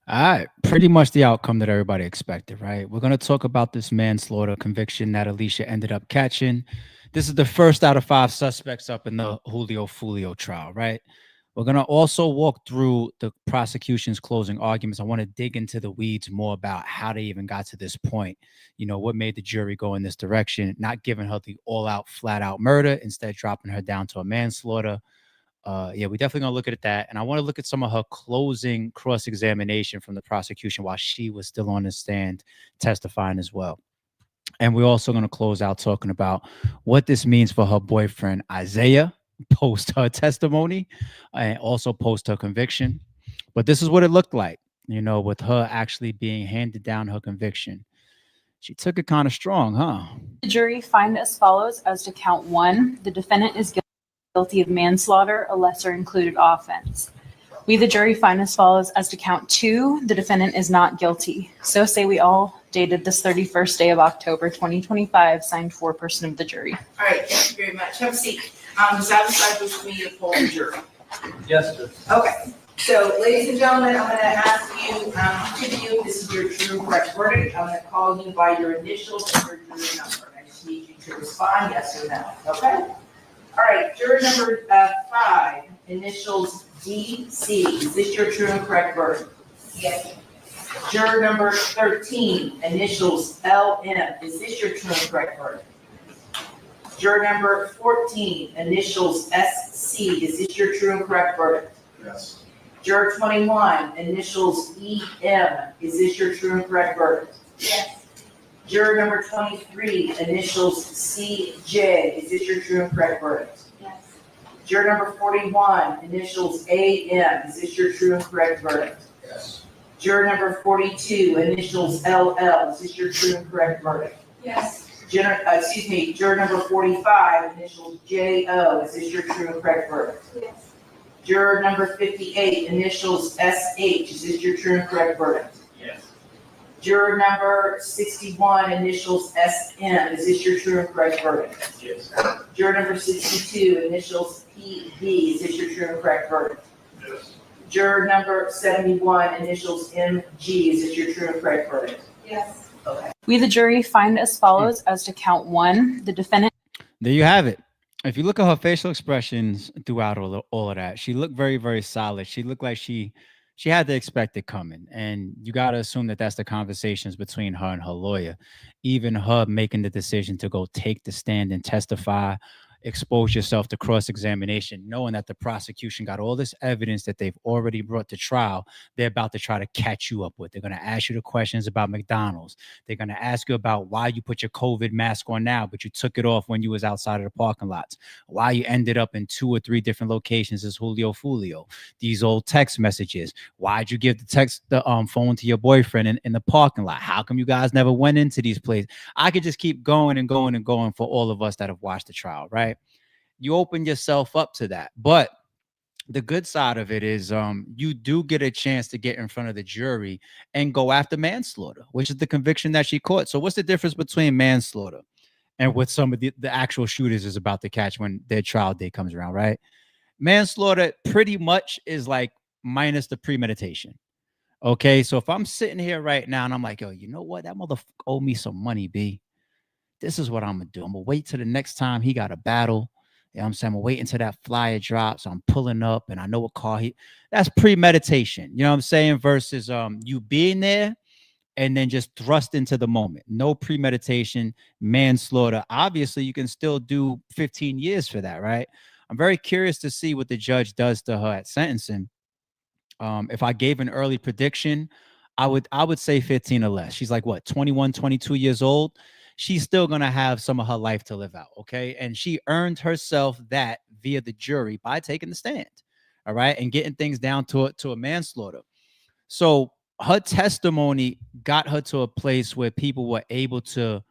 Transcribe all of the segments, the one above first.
All right, pretty much the outcome that everybody expected, right? We're going to talk about this manslaughter conviction that Alicia ended up catching. This is the first out of five suspects up in the Julio Foolio trial, right? We're going to also walk through the prosecution's closing arguments. I want to dig into the weeds more about how they even got to this point. You know, what made the jury go in this direction, not giving her the all out, flat out murder, instead dropping her down to a manslaughter. Yeah, we definitely gonna look at that, and I want to look at some of her closing cross examination from the prosecution while she was still on the stand testifying as well. And we're also gonna close out talking about what this means for her boyfriend Isaiah post her testimony and also post her conviction. But this is what it looked like, you know, with her actually being handed down her conviction. She took it kind of strong, huh? The jury find as follows as to count one, the defendant is guilty of manslaughter, a lesser included offense. We, the jury, find as follows as to count two, the defendant is not guilty. So say we all, dated this 31st day of October 2025, signed foreperson of the jury. All right, thank you very much. Have a seat. Does that decide which me to poll the jury? Yes, sir. Okay, so ladies and gentlemen, I'm gonna ask you, each of you, this is your true and correct verdict. I'm gonna call you by your initials and your jury number. I just need you to respond yes or no, okay? All right, juror number 5, initials DC. Is this your true and correct verdict? Yes. Juror number 13, initials LM. Is this your true and correct verdict? Juror number 14, initials SC. Is this your true and correct verdict? Yes. Juror 21, initials EM. Is this your true and correct verdict? Yes. Juror number 23, initials CJ. Is this your true and correct verdict? Yes. Juror number 41, initials AM. Is this your true and correct verdict? Yes. Juror number 42, initials LL. Is this your true and correct verdict? Yes. Juror number 45, initials JO. Is this your true and correct verdict? Yes. Juror number 58, initials SH. Is this your true and correct verdict? Yes. Juror number 61, initials SM. Is this your true and correct verdict? Yes. Juror number 62, initials PB. Is this your true and correct verdict? Yes. Juror number 71, initials MG. Is this your true and correct verdict? Yes. Okay. We, the jury, find as follows as to count one, the defendant. There you have it. If you look at her facial expressions throughout all of that, she looked very, very solid. She looked like she had to expect it coming. And you got to assume that that's the conversations between her and her lawyer. Even her making the decision to go take the stand and testify, expose yourself to cross-examination, knowing that the prosecution got all this evidence that they've already brought to trial, they're about to try to catch you up with. They're going to ask you the questions about McDonald's. They're going to ask you about why you put your COVID mask on now, but you took it off when you was outside of the parking lots. Why you ended up in 2 or 3 different locations as Julio Foolio. These old text messages. Why'd you give the phone to your boyfriend in the parking lot? How come you guys never went into these places? I could just keep going and going and going for all of us that have watched the trial, right? You open yourself up to that. But the good side of it is you do get a chance to get in front of the jury and go after manslaughter, which is the conviction that she caught. So what's the difference between manslaughter and what some of the actual shooters is about to catch when their trial day comes around, right? Manslaughter pretty much is like minus the premeditation. Okay, so if I'm sitting here right now and I'm like, yo, you know what? That motherfucker owe me some money, B. This is what I'm gonna do. I'm gonna wait till the next time he got a battle. You know what I'm saying? I'm gonna wait until that flyer drops. I'm pulling up and I know what car that's premeditation. You know what I'm saying? Versus you being there and then just thrust into the moment. No premeditation, manslaughter. Obviously, you can still do 15 years for that, right? I'm very curious to see what the judge does to her at sentencing. If I gave an early prediction, I would say 15 or less. She's like what, 21, 22 years old. She's still gonna have some of her life to live out. Okay. And she earned herself that via the jury by taking the stand. All right. And getting things down to a manslaughter. So her testimony got her to a place where people were able to,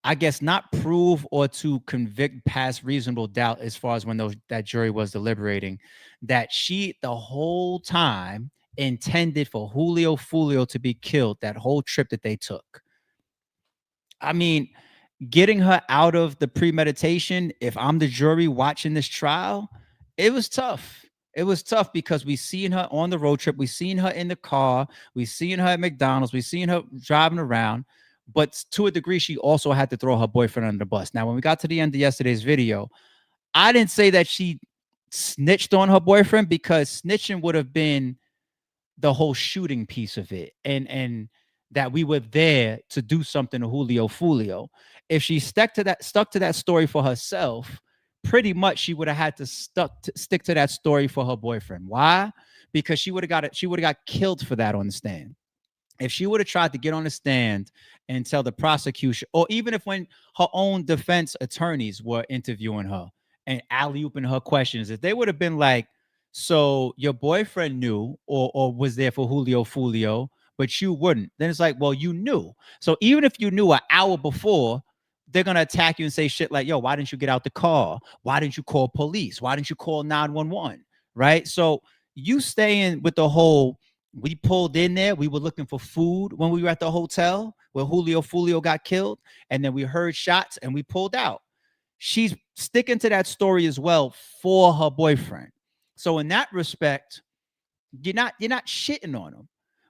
I guess, not prove or to convict past reasonable doubt as far as when that jury was deliberating, that she the whole time intended for Julio Foolio to be killed that whole trip that they took. I mean, getting her out of the premeditation, if I'm the jury watching this trial, it was tough. It was tough because we seen her on the road trip, we seen her in the car, we seen her at McDonald's, we seen her driving around, but to a degree, she also had to throw her boyfriend under the bus. Now, when we got to the end of yesterday's video, I didn't say that she snitched on her boyfriend because snitching would have been the whole shooting piece of it, and that we were there to do something to Julio Foolio. If she stuck to that story for herself, pretty much she would have had to stick to that story for her boyfriend. Why? Because she would have got killed for that on the stand. If she would have tried to get on the stand and tell the prosecution, or even if when her own defense attorneys were interviewing her and alley-ooping her questions, if they would have been like, so your boyfriend knew or was there for Julio Foolio, but you wouldn't, then it's like, well, you knew. So even if you knew an hour before, they're going to attack you and say shit like, yo, why didn't you get out the car? Why didn't you call police? Why didn't you call 911? Right? So you staying with the whole, we pulled in there, we were looking for food when we were at the hotel where Julio Foolio got killed, and then we heard shots and we pulled out. She's sticking to that story as well for her boyfriend. So in that respect, you're not shitting on him,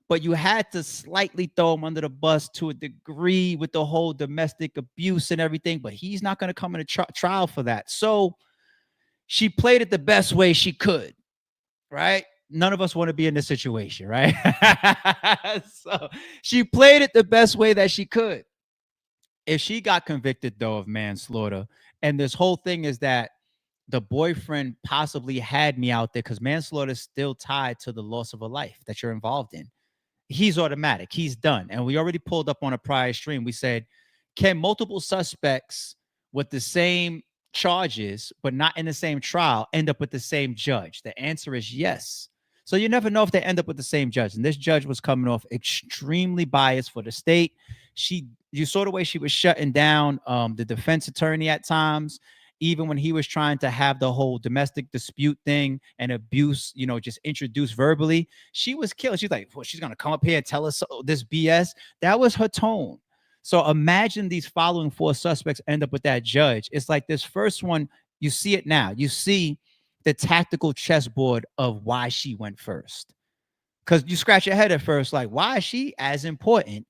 but you had to slightly throw him under the bus to a degree with the whole domestic abuse and everything, but he's not going to come in a trial for that. So she played it the best way she could, right? None of us want to be in this situation, right? So she played it the best way that she could. If she got convicted, though, of manslaughter, and this whole thing is that the boyfriend possibly had me out there, because manslaughter is still tied to the loss of a life that you're involved in. He's automatic. He's done. And we already pulled up on a prior stream. We said, can multiple suspects with the same charges, but not in the same trial, end up with the same judge? The answer is yes. So you never know if they end up with the same judge. And this judge was coming off extremely biased for the state. You saw the way she was shutting down the defense attorney at times, even when he was trying to have the whole domestic dispute thing and abuse, just introduced verbally. She was killed. She's like, well, she's going to come up here and tell us this BS. That was her tone. So imagine these following four suspects end up with that judge. It's like this first one, you see it now. You see the tactical chessboard of why she went first. Because you scratch your head at first, like, why is she as important?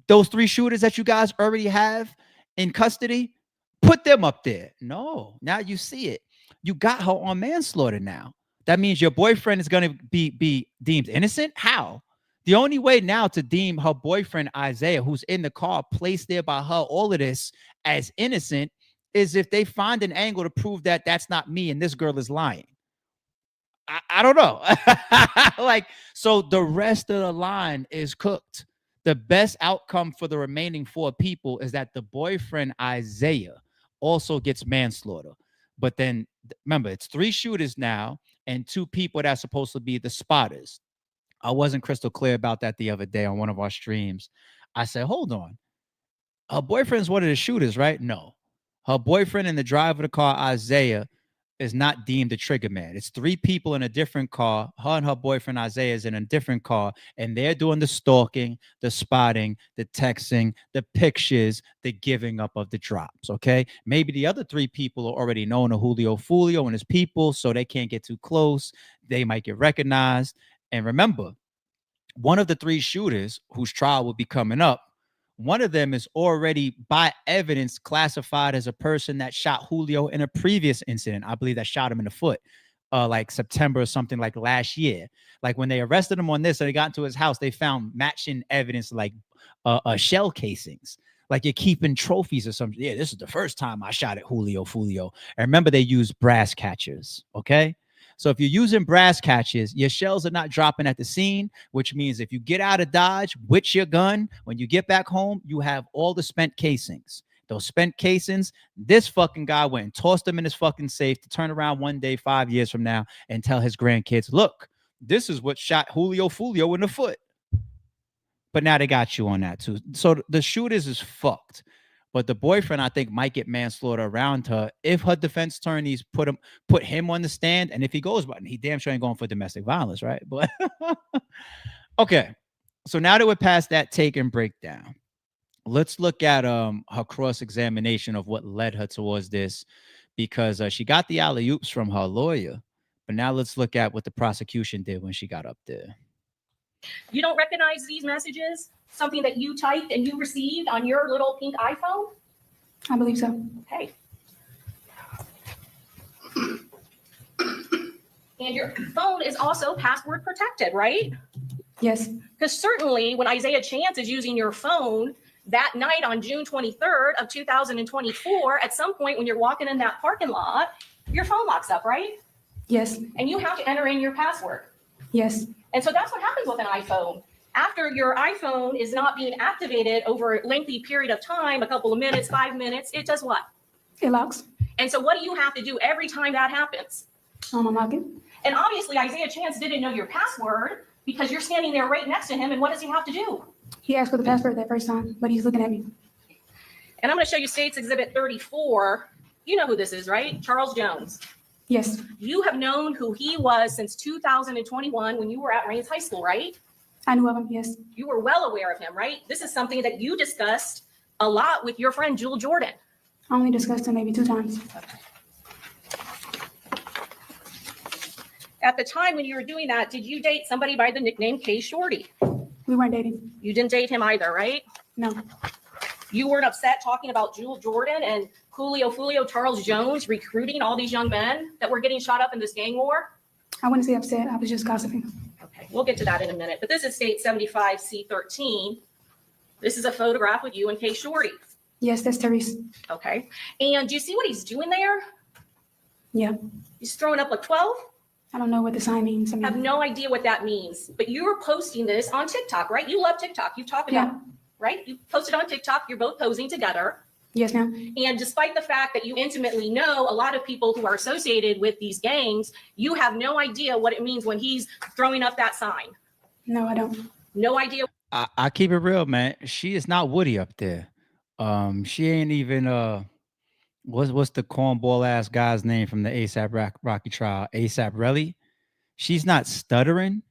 Those three shooters that you guys already have in custody, put them up there. No, now you see it. You got her on manslaughter now. That means your boyfriend is going to be deemed innocent. How? The only way now to deem her boyfriend, Isaiah, who's in the car, placed there by her, all of this, as innocent, is if they find an angle to prove that that's not me and this girl is lying. I don't know. So the rest of the line is cooked. The best outcome for the remaining four people is that the boyfriend, Isaiah, also gets manslaughter. But then remember, it's three shooters now and two people that's supposed to be the spotters. I wasn't crystal clear about that the other day on one of our streams. I said, hold on. Her boyfriend's one of the shooters, right? No. Her boyfriend and the driver of the car, Isaiah, is not deemed a trigger man. It's three people in a different car. Her and her boyfriend, Isaiah, is in a different car, and they're doing the stalking, the spotting, the texting, the pictures, the giving up of the drops, okay? Maybe the other three people are already known to Julio Foolio and his people, so they can't get too close. They might get recognized. And remember, one of the three shooters whose trial will be coming up, one of them is already by evidence classified as a person that shot Julio in a previous incident. I believe that shot him in the foot, like September or something like last year. Like when they arrested him on this and they got into his house, they found matching evidence like shell casings. Like you're keeping trophies or something. Yeah, this is the first time I shot at Julio Foolio. And remember, they used brass catchers, okay? So if you're using brass catches, your shells are not dropping at the scene, which means if you get out of Dodge with your gun, when you get back home, you have all the spent casings. Those spent casings, this fucking guy went and tossed them in his fucking safe to turn around one day, 5 years from now, and tell his grandkids, look, this is what shot Julio Foolio in the foot. But now they got you on that too. So the shooters is fucked. But the boyfriend, I think, might get manslaughter around her if her defense attorneys put him on the stand. And if he goes, but he damn sure ain't going for domestic violence, right? But okay. So now that we're past that take and breakdown, let's look at her cross-examination of what led her towards this, because she got the alley-oops from her lawyer, But now let's look at what the prosecution did when she got up there. You don't recognize these messages? Something that you typed and you received on your little pink iPhone? I believe so. Okay. And your phone is also password protected, right? Yes. Because certainly when Isaiah Chance is using your phone that night on June 23rd of 2024, at some point when you're walking in that parking lot, your phone locks up, right? Yes. And you have to enter in your password. Yes. And so that's what happens with an iPhone. After your iPhone is not being activated over a lengthy period of time, a couple of minutes, 5 minutes, it does what? It locks. And so what do you have to do every time that happens? I'm locking. And obviously Isaiah Chance didn't know your password because you're standing there right next to him. And what does he have to do? He asked for the password that first time, but he's looking at me. And I'm going to show you States Exhibit 34. You know who this is, right? Charles Jones. Yes. You have known who he was since 2021 when you were at Rains High School, right? I knew of him. Yes. You were well aware of him, right? This is something that you discussed a lot with your friend Jewel Jordan. I only discussed him maybe 2 times. At the time when you were doing that, did you date somebody by the nickname K Shorty? We weren't dating. You didn't date him either, right? No. You weren't upset talking about Jewel Jordan and Julio Foolio, Charles Jones recruiting all these young men that were getting shot up in this gang war? I wouldn't say upset. I was just gossiping. Okay, we'll get to that in a minute. But this is State 75C13. This is a photograph with you and K Shorty. Yes, that's Therese. Okay. And do you see what he's doing there? Yeah. He's throwing up like 12? I don't know what the sign means. I have no idea what that means. But you were posting this on TikTok, right? You love TikTok. You've talked about, right? You posted on TikTok. You're both posing together. Yes, ma'am. And despite the fact that you intimately know a lot of people who are associated with these gangs, you have no idea what it means when he's throwing up that sign. No, I don't. No idea. I keep it real, man. She is not Woody up there. She ain't even what's the cornball ass guy's name from the ASAP Rocky trial? ASAP Relly. She's not stuttering.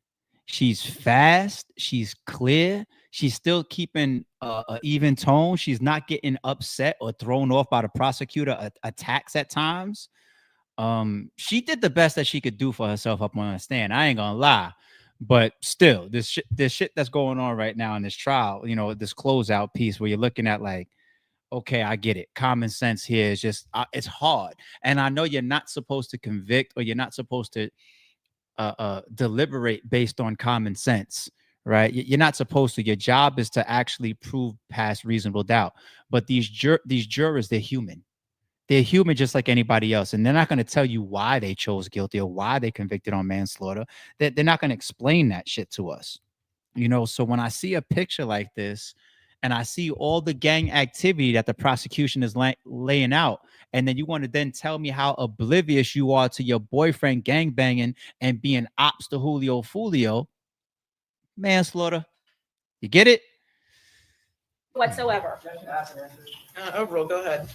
She's fast. She's clear. She's still keeping an even tone. She's not getting upset or thrown off by the prosecutor attacks at times. She did the best that she could do for herself up on the stand. I ain't gonna lie. But still, this shit that's going on right now in this trial, you know, this closeout piece where you're looking at like, okay, I get it. Common sense here is just, it's hard. And I know you're not supposed to convict or you're not supposed to deliberate based on common sense, right? You're not supposed to. Your job is to actually prove past reasonable doubt. But these jurors, they're human. They're human just like anybody else. And they're not going to tell you why they chose guilty or why they convicted on manslaughter. They're not going to explain that shit to us. You know, so when I see a picture like this and I see all the gang activity that the prosecution is laying out, and then you want to then tell me how oblivious you are to your boyfriend gang banging and being ops to Julio Foolio, manslaughter. You get it? Whatsoever. Overall, go ahead.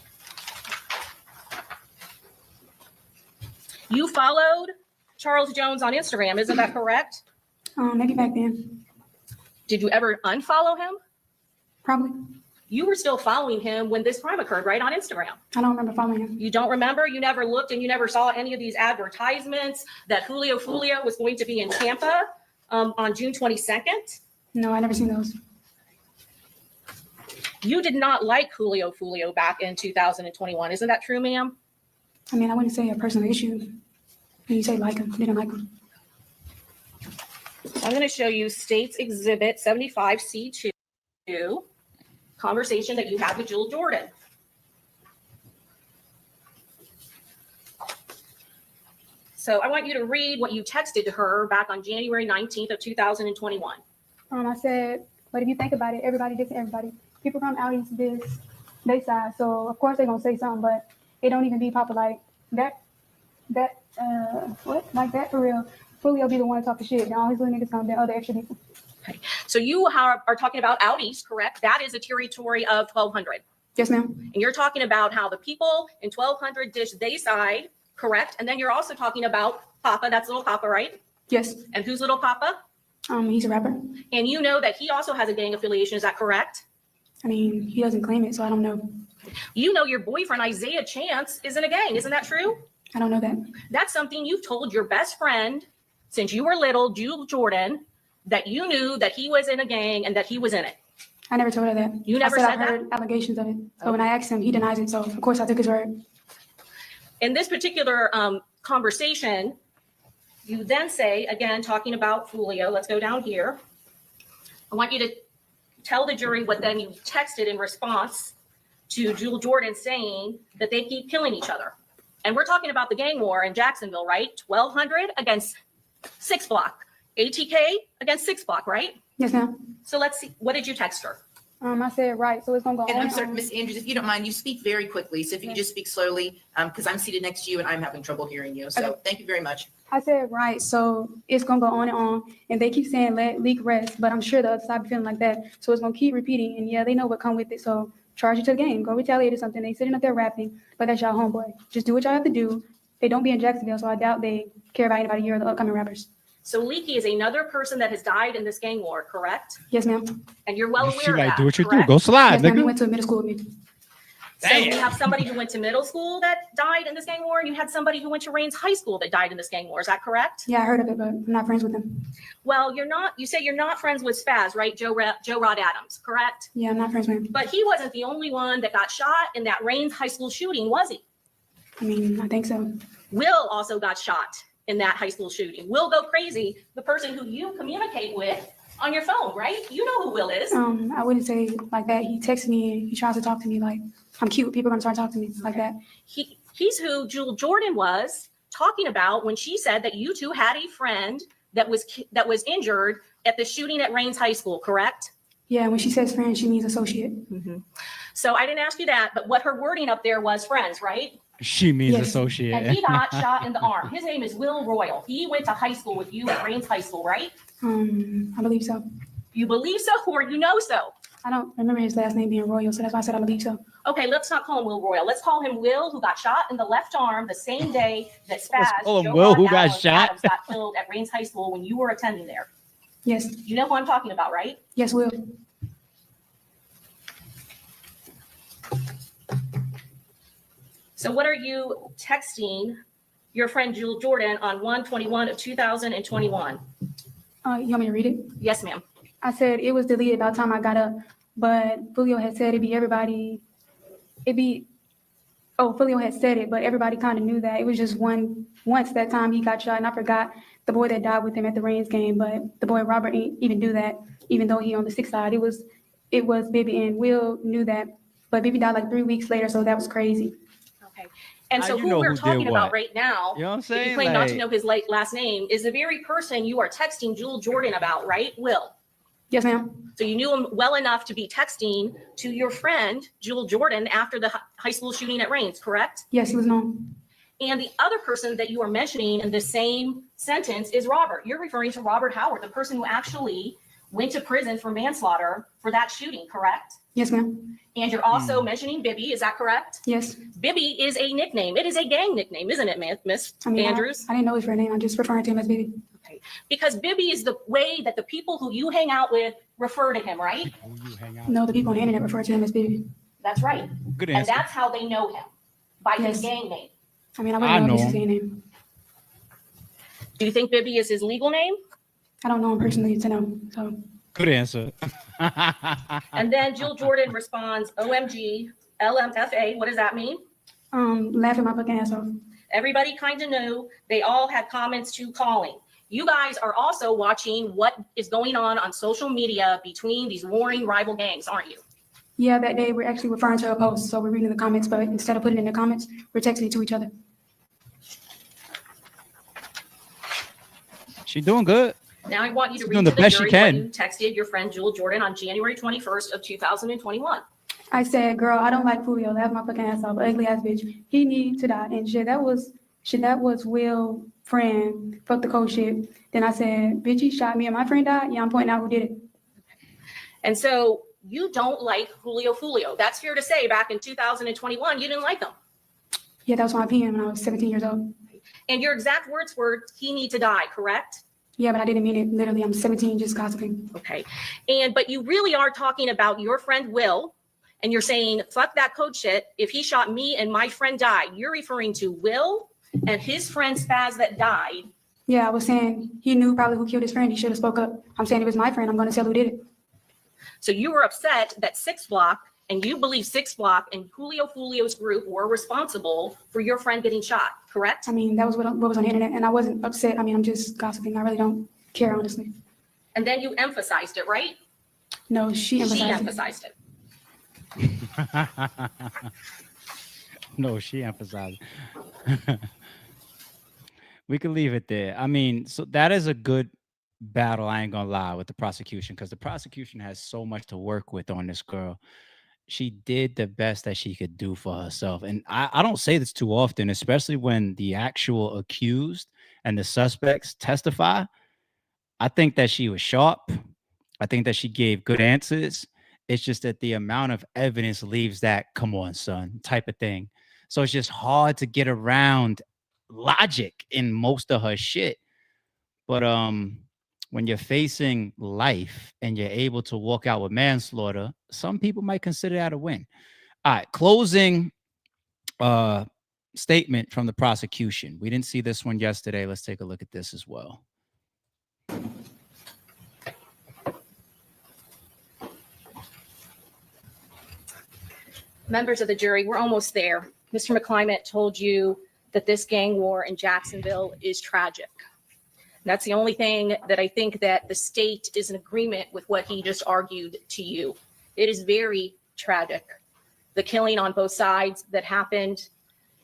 You followed Charles Jones on Instagram, isn't that correct? Maybe back then. Did you ever unfollow him? Probably. You were still following him when this crime occurred, right, on Instagram? I don't remember following him. You don't remember? You never looked and you never saw any of these advertisements that Julio Foolio was going to be in Tampa on June 22nd? No, I never seen those. You did not like Julio Foolio back in 2021. Isn't that true, ma'am? I mean, I wouldn't say a personal issue. When you say like him, didn't like him. I'm going to show you States Exhibit 75C2, conversation that you had with Jewel Jordan. So I want you to read what you texted to her back on January 19th of 2021. I said, but if you think about it, everybody dissing everybody. People from out east diss they side, so of course they're gonna say something, but it don't even be proper like that. What like that for real? Julio be the one talking shit. Now all his little niggas come than other extra people. Okay. So you are talking about out east, correct? That is a territory of 1200. Yes, ma'am. And you're talking about how the people in 1200 dish they side, correct? And then you're also talking about Papa. That's Little Papa, right? Yes. And who's Little Papa? He's a rapper. And you know that he also has a gang affiliation. Is that correct? I mean, he doesn't claim it, so I don't know. You know your boyfriend Isaiah Chance is in a gang. Isn't that true? I don't know that. That's something you've told your best friend since you were little, Jules Jordan, that you knew that he was in a gang and that he was in it. I never told her that. You never I said I've that? heard allegations of it. But when I asked him, he denies it. So of course I took his word. In this particular conversation, you then say, again, talking about Foolio, let's go down here. I want you to tell the jury what then you texted in response to Jules Jordan saying that they keep killing each other. And we're talking about the gang war in Jacksonville, right? 1,200 against 6 Block. ATK against 6 Block, right? Yes, ma'am. So let's see, what did you text her? I said right, so it's gonna go And on. I'm sorry, Ms. Andrews, if you don't mind, you speak very quickly, so if you could just speak slowly, because I'm seated next to you and I'm having trouble hearing you. So thank you very much. I said right, so it's gonna go on, and they keep saying let leak rest, but I'm sure the other side be feeling like that, so it's gonna keep repeating, and yeah, they know what come with it, so charge it to the game, go retaliate or something. They sitting up there rapping, but that's y'all homeboy. Just do what y'all have to do. They don't be in Jacksonville, so I doubt they care about anybody here or the upcoming rappers. So Leaky is another person that has died in this gang war, correct? Yes, ma'am. And you're well She aware of like, that, do what you do. correct? Go slide, Yes, ma'am. He nigga. went to middle school with me. So we have somebody who went to middle school that died in this gang war, and you had somebody who went to Rains High School that died in this gang war. Is that correct? Yeah, I heard of it, but I'm not friends with him. Well, you say you're not friends with Spaz, right? Joe Rod Adams, correct? Yeah, I'm not friends with him. But he wasn't the only one that got shot in that Rains High School shooting, was he? I mean, I think so. Will also got shot in that high school shooting. Will Go Crazy, the person who you communicate with on your phone, right? You know who Will is. I wouldn't say like that. He texts me and he tries to talk to me like I'm cute. People are gonna start talking to me like that. He's who Jules Jordan was talking about when she said that you two had a friend that was injured at the shooting at Rains High School, correct? Yeah, when she says friend, she means associate. So I didn't ask you that, but what her wording up there was friends, right? She means Yes. associate. And he got shot in the arm. His name is Will Royal. He went to high school with you at Rains High School, right? I believe so. You believe so or you know so? I don't remember his last name being Royal, so that's why I said I believe so. Okay, let's not call him Will Royal. Let's call him Will, who got shot in the left arm the same day that Spaz, call him Joe Will, Rod who got Adams, shot? got killed at Rains High School when you were attending there. Yes, You know who I'm talking about, right? yes, Will. So what are you texting your friend Jules Jordan on 1/21 of 2021? You want me to read it? Yes, ma'am. I said it was deleted by the time I got up, but Julio had said Julio had said it, but everybody kind of knew that. It was just once that time he got shot, and I forgot the boy that died with him at the Reigns game, but the boy Robert ain't even do that, even though he on the 6th side. It was Bibby, and Will knew that, but Bibby died like 3 weeks later, so that was crazy. Okay. And How so you who know we're who did talking about what? right now, You know what I'm if you saying? claim not to Like, know his last name, is the very person you are texting Jules Jordan about, right? Will. Yes, ma'am. So you knew him well enough to be texting to your friend Jules Jordan after the high school shooting at Rains, correct? Yes, he was known. And the other person that you are mentioning in the same sentence is Robert. You're referring to Robert Howard, the person who actually went to prison for manslaughter for that shooting, correct? Yes, ma'am. And you're also mentioning Bibby, is that correct? Yes. Bibby is a nickname. It is a gang nickname, isn't it, Miss I mean, Andrews? I didn't know his real name. I'm just referring to him as Bibby. Okay. Because Bibby is the way that the people who you hang out with refer to him, right? who you hang out No, the people on the internet refer to him as Bibby. That's right. with? Good And answer. that's how they know him, by his Yes. gang name. I mean, I I wouldn't know know if this is him. his name. Do you think Bibby is his legal name? I don't know him personally to know. So Good answer. And then Jill Jordan responds, OMG, LMFA, what does that mean? laughing my fucking ass off. Everybody kind of knew. They all had comments to calling. You guys are also watching what is going on social media between these warring rival gangs, aren't you? Yeah, that day we're actually referring to a post, so we're reading the comments, but instead of putting it in the comments, we're texting it to each other. She's doing good. Now I want you to She's read doing to the the best she jury can. what you texted your friend Jill Jordan on January 21st of 2021. I said, girl, I don't like Julio. Laugh my fucking ass off. Ugly ass bitch. He need to die. And shit, that was Will friend. Fuck the cold shit. Then I said, bitch, he shot me and my friend died. Yeah, I'm pointing out who did it. And so you don't like Julio Foolio. That's fair to say back in 2021, you didn't like him. Yeah, that was my opinion when I was 17 years old. And your exact words were, he need to die, correct? Yeah, but I didn't mean it. Literally, I'm 17 just gossiping. Okay. But you really are talking about your friend Will, and you're saying, fuck that code shit. If he shot me and my friend died, you're referring to Will and his friend Spaz that died. Yeah, I was saying he knew probably who killed his friend. He should have spoke up. I'm saying it was my friend. I'm going to tell who did it. So you were upset that 6 Block, and you believe 6 Block and Julio Foolio's group were responsible for your friend getting shot, correct? I mean, that was what was on the internet, and I wasn't upset. I mean, I'm just gossiping. I really don't care, honestly. And then you emphasized it, right? No, she emphasized it. No, she emphasized. We could leave it there. I mean, so that is a good battle. I ain't gonna lie, with the prosecution, because the prosecution has so much to work with on this girl. She did the best that she could do for herself. And I don't say this too often, especially when the actual accused and the suspects testify. I think that she was sharp. I think that she gave good answers. It's just that the amount of evidence leaves that, come on, son, type of thing. So it's just hard to get around logic in most of her shit. But when you're facing life and you're able to walk out with manslaughter, some people might consider that a win. All right, closing statement from the prosecution. We didn't see this one yesterday. Let's take a look at this as well. Members of the jury, we're almost there. Mr. McClimate told you that this gang war in Jacksonville is tragic. That's the only thing that I think that the state is in agreement with what he just argued to you. It is very tragic, the killing on both sides that happened,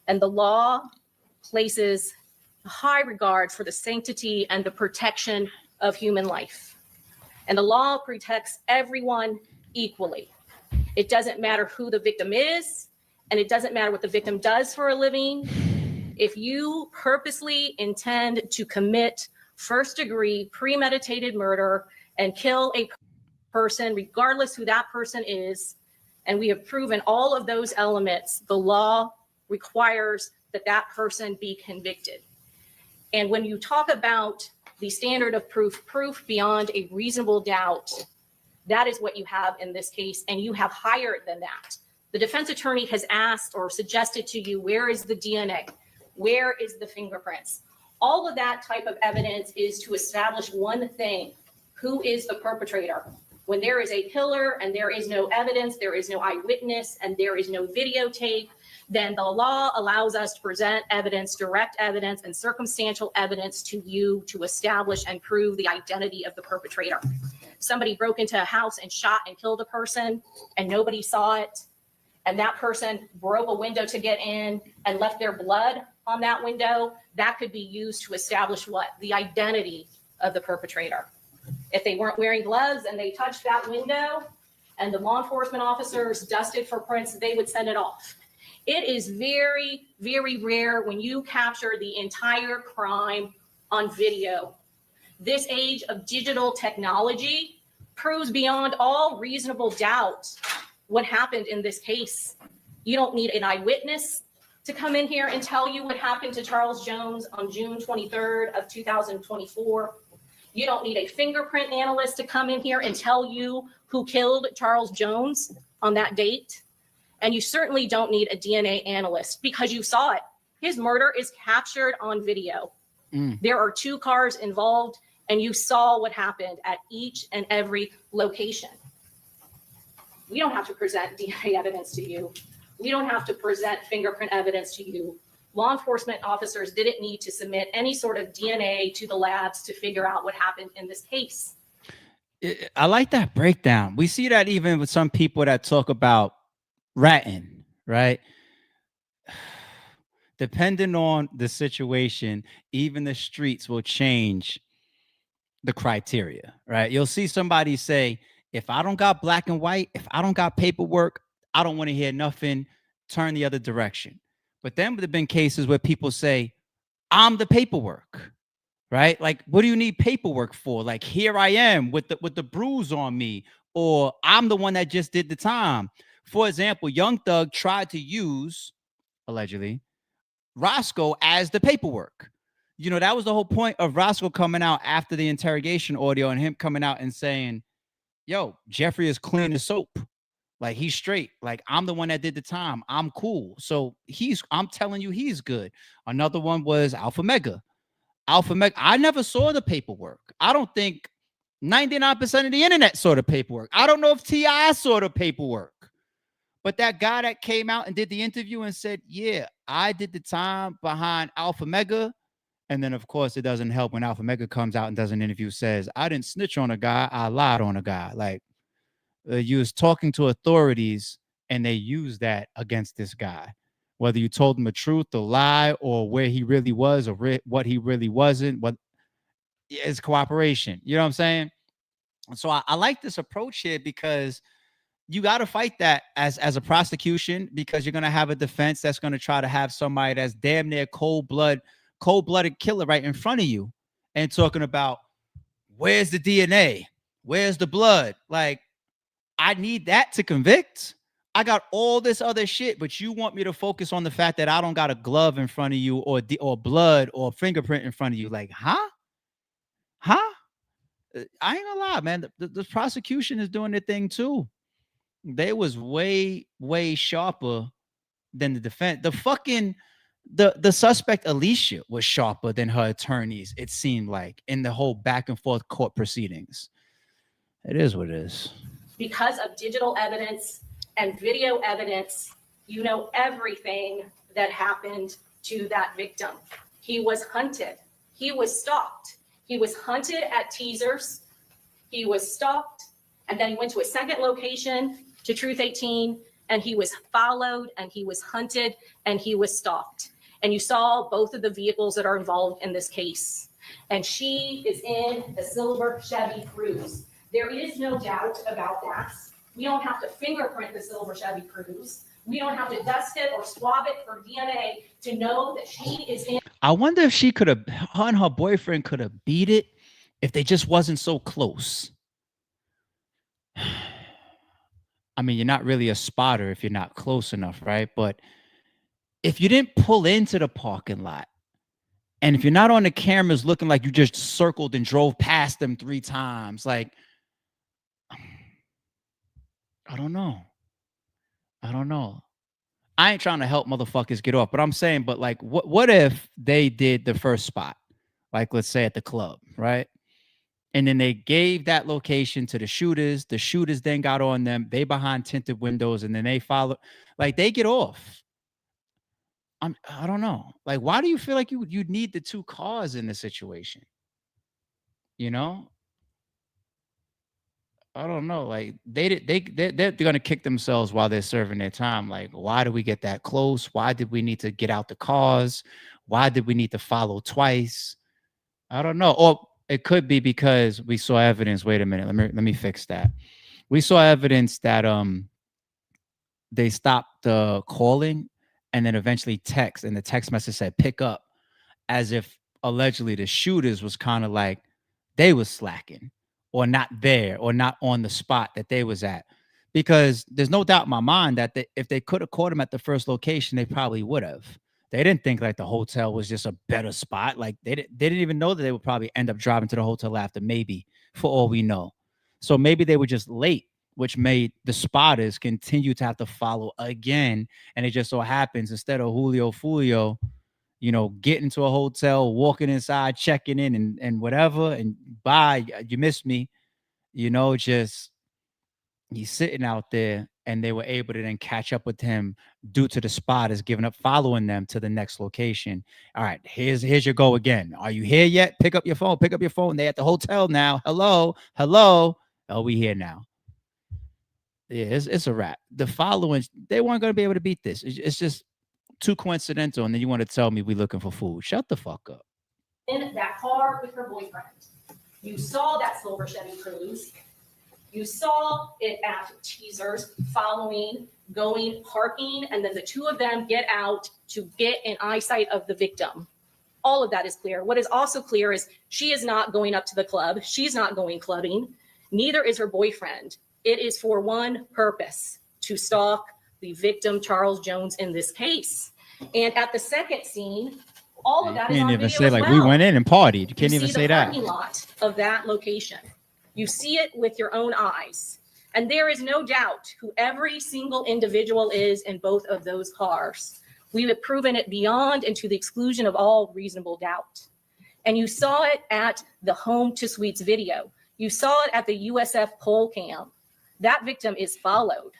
and the law places high regard for the sanctity and the protection of human life. And the law protects everyone equally. It doesn't matter who the victim is, and it doesn't matter what the victim does for a living. If you purposely intend to commit first-degree premeditated murder and kill a person, regardless who that person is, and we have proven all of those elements, the law requires that that person be convicted. And when you talk about the standard of proof, proof beyond a reasonable doubt, that is what you have in this case, and you have higher than that. The defense attorney has asked or suggested to you, where is the DNA? Where is the fingerprints? All of that type of evidence is to establish one thing: who is the perpetrator? When there is a killer and there is no evidence, there is no eyewitness, and there is no videotape, then the law allows us to present evidence, direct evidence, and circumstantial evidence to you to establish and prove the identity of the perpetrator. Somebody broke into a house and shot and killed a person, and nobody saw it, and that person broke a window to get in and left their blood on that window. That could be used to establish what? The identity of the perpetrator. If they weren't wearing gloves and they touched that window and the law enforcement officers dusted for prints, they would send it off. It is very, very rare when you capture the entire crime on video. This age of digital technology proves beyond all reasonable doubt what happened in this case. You don't need an eyewitness to come in here and tell you what happened to Charles Jones on June 23rd of 2024. You don't need a fingerprint analyst to come in here and tell you who killed Charles Jones on that date. And you certainly don't need a DNA analyst because you saw it. His murder is captured on video. There are 2 cars involved, and you saw what happened at each and every location. We don't have to present DNA evidence to you. We don't have to present fingerprint evidence to you. Law enforcement officers didn't need to submit any sort of DNA to the labs to figure out what happened in this case. I like that breakdown. We see that even with some people that talk about ratting, right? Depending on the situation, even the streets will change the criteria, right? You'll see somebody say, if I don't got black and white, if I don't got paperwork, I don't want to hear nothing, turn the other direction. But then there have been cases where people say, I'm the paperwork, right? Like, what do you need paperwork for? Like, here I am with the bruise on me, or I'm the one that just did the time. For example, Young Thug tried to use, allegedly, Roscoe as the paperwork. You know, that was the whole point of Roscoe coming out after the interrogation audio and him coming out and saying, yo, Jeffrey is clean as soap. Like he's straight. Like I'm the one that did the time. I'm cool. So I'm telling you, he's good. Another one was Alpha Mega. Alpha Mega. I never saw the paperwork. I don't think 99% of the internet saw the paperwork. I don't know if T.I. saw the paperwork. But that guy that came out and did the interview and said, yeah, I did the time behind Alpha Mega. And then, of course, it doesn't help when Alpha Mega comes out and does an interview, says, I didn't snitch on a guy. I lied on a guy. Like, you was talking to authorities and they used that against this guy. Whether you told him the truth, the lie, or where he really was, or what he really wasn't, what is cooperation. You know what I'm saying? So I like this approach here because you got to fight that as a prosecution, because you're going to have a defense that's going to try to have somebody that's damn near cold-blooded killer right in front of you and talking about where's the DNA? Where's the blood? Like, I need that to convict. I got all this other shit, but you want me to focus on the fact that I don't got a glove in front of you or blood or fingerprint in front of you. Like, huh? I ain't gonna lie, man. The prosecution is doing their thing too. They was way sharper than the defense. The suspect Alicia was sharper than her attorneys, it seemed like, in the whole back and forth court proceedings. It is what it is. Because of digital evidence and video evidence, you know everything that happened to that victim. He was hunted. He was stalked. He was hunted at Teasers. He was stalked. And then he went to a second location, to Truth 18, and he was followed, and he was hunted, and he was stalked. And you saw both of the vehicles that are involved in this case. And she is in the silver Chevy Cruze. There is no doubt about that. We don't have to fingerprint the silver Chevy Cruze. We don't have to dust it or swab it for DNA to know that she is in. I wonder if her and her boyfriend could have beat it if they just wasn't so close. I mean, you're not really a spotter if you're not close enough, right? But if you didn't pull into the parking lot, and if you're not on the cameras looking like you just circled and drove past them 3 times, like, I don't know. I ain't trying to help motherfuckers get off, but I'm saying, but like, what if they did the first spot, like, let's say at the club, right? And then they gave that location to the shooters. The shooters then got on them. They behind tinted windows, and then they follow. Like, they get off. I don't know. Like, why do you feel like you need the 2 cars in the situation? You know? I don't know. Like, they're gonna kick themselves while they're serving their time. Like, why do we get that close? Why did we need to get out the cars? Why did we need to follow twice? I don't know. Or it could be because we saw evidence. Wait a minute. Let me fix that. We saw evidence that they stopped calling and then eventually text, and the text message said pick up, as if allegedly the shooters was kind of like they was slacking or not there or not on the spot that they was at. Because there's no doubt in my mind that if they could have caught him at the first location, they probably would have. They didn't think like the hotel was just a better spot. Like they didn't even know that they would probably end up driving to the hotel after, maybe, for all we know. So maybe they were just late, which made the spotters continue to have to follow again. And it just so happens, instead of Julio Foolio, getting to a hotel, walking inside, checking in and whatever, and bye, you missed me, just he's sitting out there, and they were able to then catch up with him due to the spotters giving up following them to the next location. All right, here's your go again. Are you here yet? Pick up your phone. They at the hotel now. Hello. Oh, we here now. Yeah, it's a wrap. The following, they weren't going to be able to beat this. It's just too coincidental. And then you want to tell me we looking for food. Shut the fuck up. In that car with her boyfriend. You saw that silver Chevy Cruze. You saw it at Teasers, following, going, parking, and then the 2 of them get out to get in eyesight of the victim. All of that is clear. What is also clear is she is not going up to the club. She's not going clubbing. Neither is her boyfriend. It is for one purpose: to stalk the victim, Charles Jones, in this case. And at the second scene, all of that is on video as well. You can't even say like we went in and partied. You can't even say that. You see the parking lot of that location. You see it with your own eyes. And there is no doubt who every single individual is in both of those cars. We have proven it beyond and to the exclusion of all reasonable doubt. And you saw it at the Home to Suites video. You saw it at the USF poll cam. That victim is followed.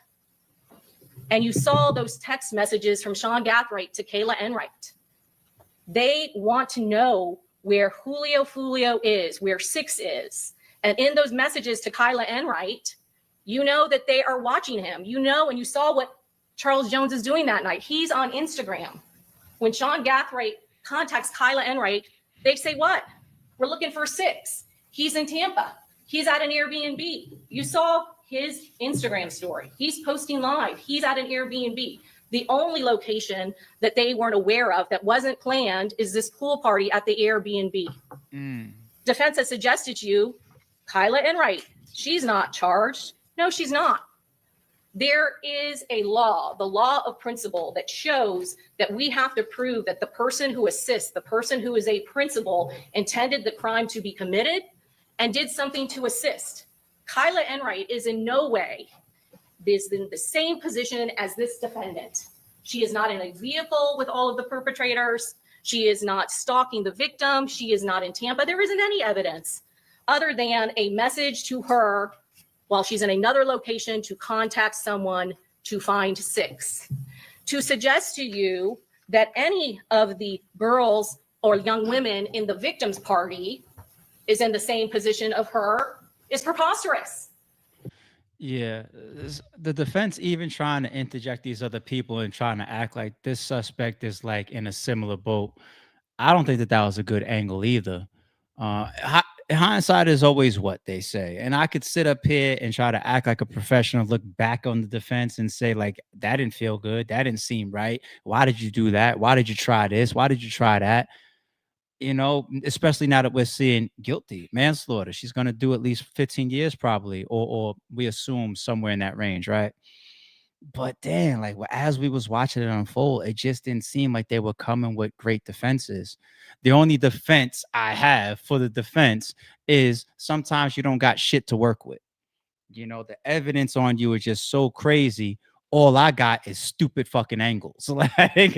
And you saw those text messages from Sean Gathright to Kayla Enright. They want to know where Julio Foolio is, where 6 is. And in those messages to Kyla Enright, you know that they are watching him. You know, and you saw what Charles Jones is doing that night. He's on Instagram. When Sean Gathright contacts Kyla Enright, they say, what? We're looking for 6. He's in Tampa. He's at an Airbnb. You saw his Instagram story. He's posting live. He's at an Airbnb. The only location that they weren't aware of that wasn't planned is this pool party at the Airbnb. Defense has suggested to you, Kyla Enright, she's not charged. No, she's not. There is a law, the law of principle, that shows that we have to prove that the person who assists, the person who is a principal, intended the crime to be committed and did something to assist. Kyla Enright is in no way is in the same position as this defendant. She is not in a vehicle with all of the perpetrators. She is not stalking the victim. She is not in Tampa. There isn't any evidence other than a message to her while she's in another location to contact someone to find 6. To suggest to you that any of the girls or young women in the victim's party is in the same position of her is preposterous. Yeah, the defense even trying to interject these other people and trying to act like this suspect is like in a similar boat. I don't think that that was a good angle either. Hindsight is always what they say, and I could sit up here and try to act like a professional, look back on the defense and say like that didn't feel good, that didn't seem right. Why did you do that? Why did you try this? Why did you try that? You know, especially now that we're seeing guilty manslaughter. She's going to do at least 15 years probably, or we assume somewhere in that range, right? But then, like, as we was watching it unfold, it just didn't seem like they were coming with great defenses. The only defense I have for the defense is sometimes you don't got shit to work with. You know, the evidence on you is just so crazy. All I got is stupid fucking angles. Like,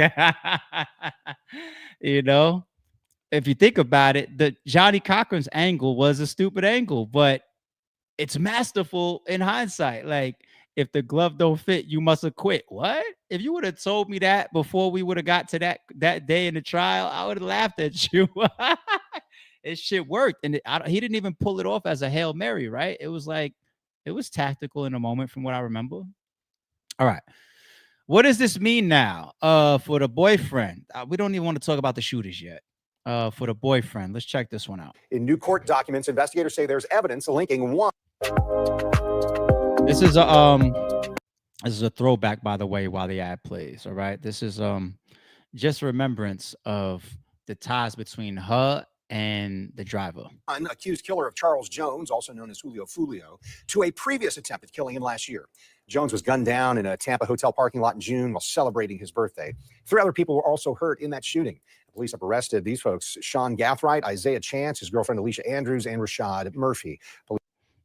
you know, if you think about it, the Johnny Cochran's angle was a stupid angle, but it's masterful in hindsight. Like, if the glove don't fit, you must have quit. What? If you would have told me that before we would have got to that day in the trial, I would have laughed at you. It shit worked, and he didn't even pull it off as a Hail Mary, right? It was like it was tactical in a moment, from what I remember. All right. What does this mean now for the boyfriend? We don't even want to talk about the shooters yet. For the boyfriend, let's check this one out. In new court documents, investigators say there's evidence linking one. This is a throwback, by the way, while the ad plays. All right. This is just remembrance of the ties between her and the driver. An accused killer of Charles Jones, also known as Julio Foolio, to a previous attempt at killing him last year. Jones was gunned down in a Tampa hotel parking lot in June while celebrating his birthday. 3 other people were also hurt in that shooting. Police have arrested these folks: Sean Gathright, Isaiah Chance, his girlfriend Alicia Andrews, and Rashad Murphy.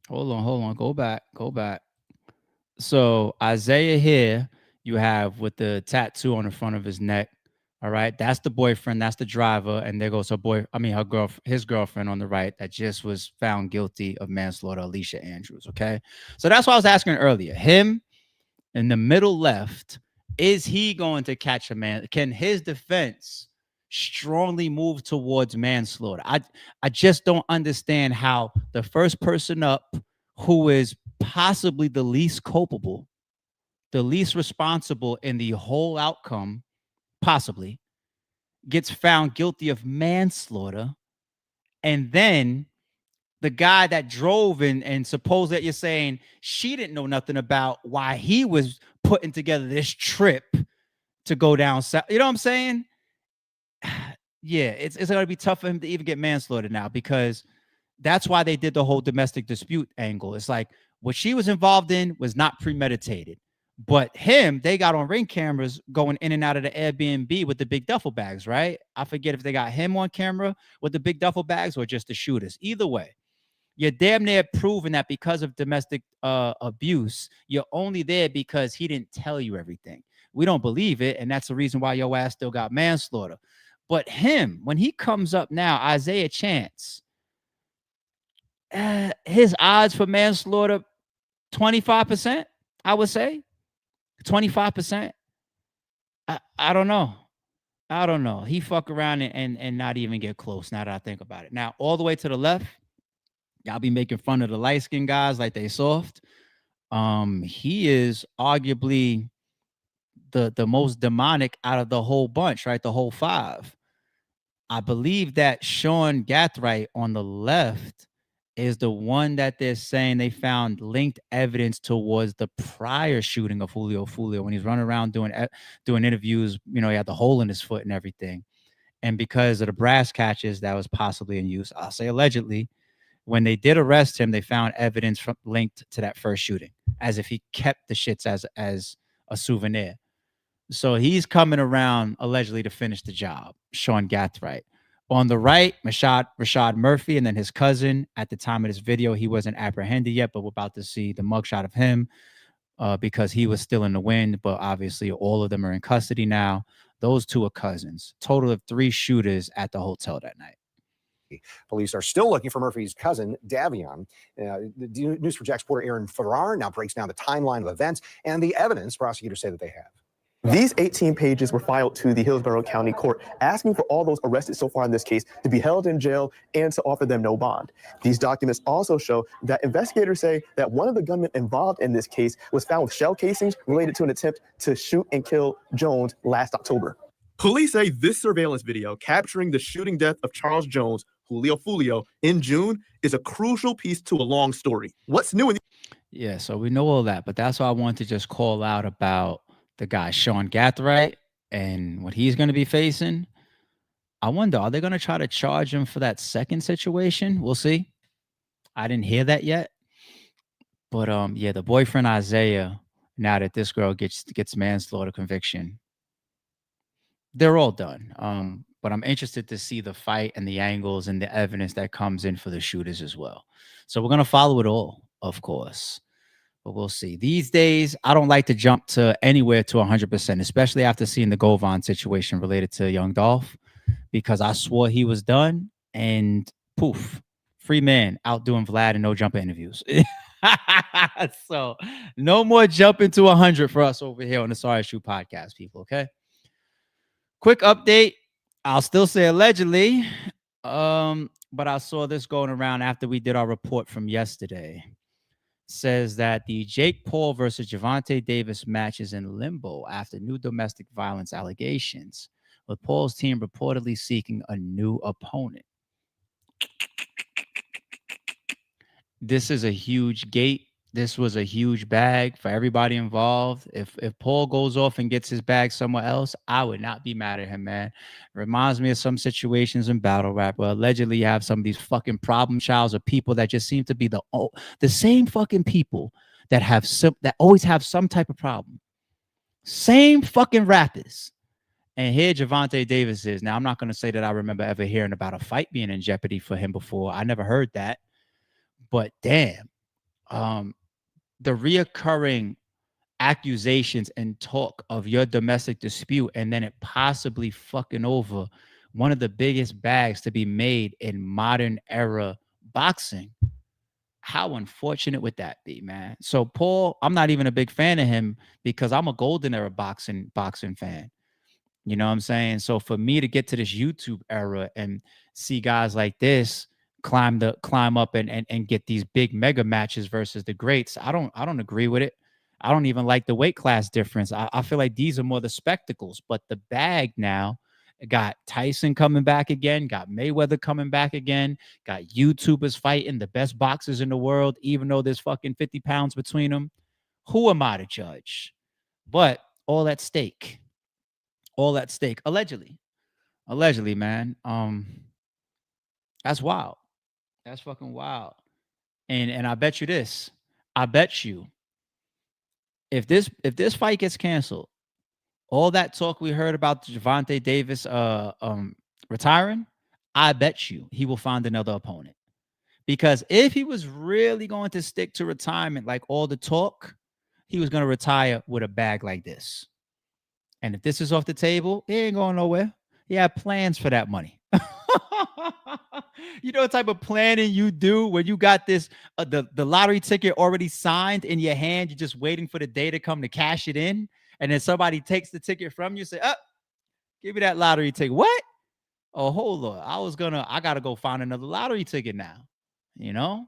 Hold on. Go back. So Isaiah here, you have with the tattoo on the front of his neck. All right, that's the boyfriend, that's the driver, and there goes his girlfriend on the right that just was found guilty of manslaughter, Alicia Andrews. Okay, so that's what I was asking earlier. Him in the middle left, is he going to catch a man? Can his defense strongly move towards manslaughter? I just don't understand how the first person up, who is possibly the least culpable, the least responsible in the whole outcome, possibly, gets found guilty of manslaughter, and then the guy that drove and suppose that you're saying she didn't know nothing about why he was putting together this trip to go down south. You know what I'm saying? Yeah, it's going to be tough for him to even get manslaughter now, because that's why they did the whole domestic dispute angle. It's like what she was involved in was not premeditated, but him, they got on ring cameras going in and out of the Airbnb with the big duffel bags, right? I forget if they got him on camera with the big duffel bags or just the shooters. Either way, you're damn near proving that because of domestic abuse, you're only there because he didn't tell you everything. We don't believe it, and that's the reason why your ass still got manslaughter. But him, when he comes up now, Isaiah Chance, his odds for manslaughter, 25%, I would say. 25%. I don't know. I don't know. He fuck around and not even get close now that I think about it. Now, all the way to the left, y'all be making fun of the light-skinned guys like they soft. He is arguably the most demonic out of the whole bunch, right? The whole five. I believe that Sean Gathright on the left is the one that they're saying they found linked evidence towards the prior shooting of Julio Foolio when he's running around doing interviews. You know, he had the hole in his foot and everything. And because of the brass catches that was possibly in use, I'll say allegedly, when they did arrest him, they found evidence linked to that first shooting, as if he kept the shits as a souvenir. So he's coming around allegedly to finish the job, Sean Gathright. On the right, Rashad Murphy, and then his cousin. At the time of this video, he wasn't apprehended yet, but we're about to see the mugshot of him because he was still in the wind. But obviously, all of them are in custody now. Those two are cousins. Total of 3 shooters at the hotel that night. Police are still looking for Murphy's cousin, Davion. The News4Jack's reporter Aaron Farrar now breaks down the timeline of events and the evidence prosecutors say that they have. These 18 pages were filed to the Hillsborough County Court, asking for all those arrested so far in this case to be held in jail and to offer them no bond. These documents also show that investigators say that one of the gunmen involved in this case was found with shell casings related to an attempt to shoot and kill Jones last October. Police say this surveillance video capturing the shooting death of Charles Jones, Julio Foolio, in June is a crucial piece to a long story. What's new in Yeah, so we know all that, but that's why I want to just call out about the guy Sean Gathright and what he's going to be facing. I wonder, are they going to try to charge him for that second situation? We'll see. I didn't hear that yet. But yeah, the boyfriend Isaiah, now that this girl gets manslaughter conviction, they're all done. But I'm interested to see the fight and the angles and the evidence that comes in for the shooters as well. So we're going to follow it all, of course. But we'll see. These days, I don't like to jump to anywhere to 100%, especially after seeing the Govan situation related to Young Dolph, because I swore he was done and poof, free man out doing Vlad and no jumper interviews. So no more jumping to 100 for us over here on the Sorry Shoot podcast, people. Okay. Quick update. I'll still say allegedly, but I saw this going around after we did our report from yesterday. Says that the Jake Paul versus Gervonta Davis match is in limbo after new domestic violence allegations, with Paul's team reportedly seeking a new opponent. This is a huge gate. This was a huge bag for everybody involved. If Paul goes off and gets his bag somewhere else, I would not be mad at him, man. Reminds me of some situations in battle rap where allegedly you have some of these fucking problem childs or people that just seem to be the same fucking people that always have some type of problem. Same fucking rappers. And here Gervonta Davis is. Now, I'm not going to say that I remember ever hearing about a fight being in jeopardy for him before. I never heard that. But damn. The reoccurring accusations and talk of your domestic dispute, and then it possibly fucking over one of the biggest bags to be made in modern era boxing. How unfortunate would that be, man? So Paul, I'm not even a big fan of him because I'm a golden era boxing fan. You know what I'm saying? So for me to get to this YouTube era and see guys like this climb up and get these big mega matches versus the greats, I don't agree with it. I don't even like the weight class difference. I feel like these are more the spectacles, but the bag now got Tyson coming back again, got Mayweather coming back again, got YouTubers fighting the best boxers in the world, even though there's fucking 50 pounds between them. Who am I to judge? But all at stake. Allegedly, man. That's wild. That's fucking wild. And I bet you this. I bet you if this fight gets canceled, all that talk we heard about Gervonta Davis retiring, I bet you he will find another opponent. Because if he was really going to stick to retirement like all the talk, he was going to retire with a bag like this. And if this is off the table, he ain't going nowhere. He had plans for that money. You know what type of planning you do when you got this the lottery ticket already signed in your hand, you're just waiting for the day to come to cash it in, and then somebody takes the ticket from you, say, give me that lottery ticket. What? Oh, hold on. I gotta go find another lottery ticket now, you know?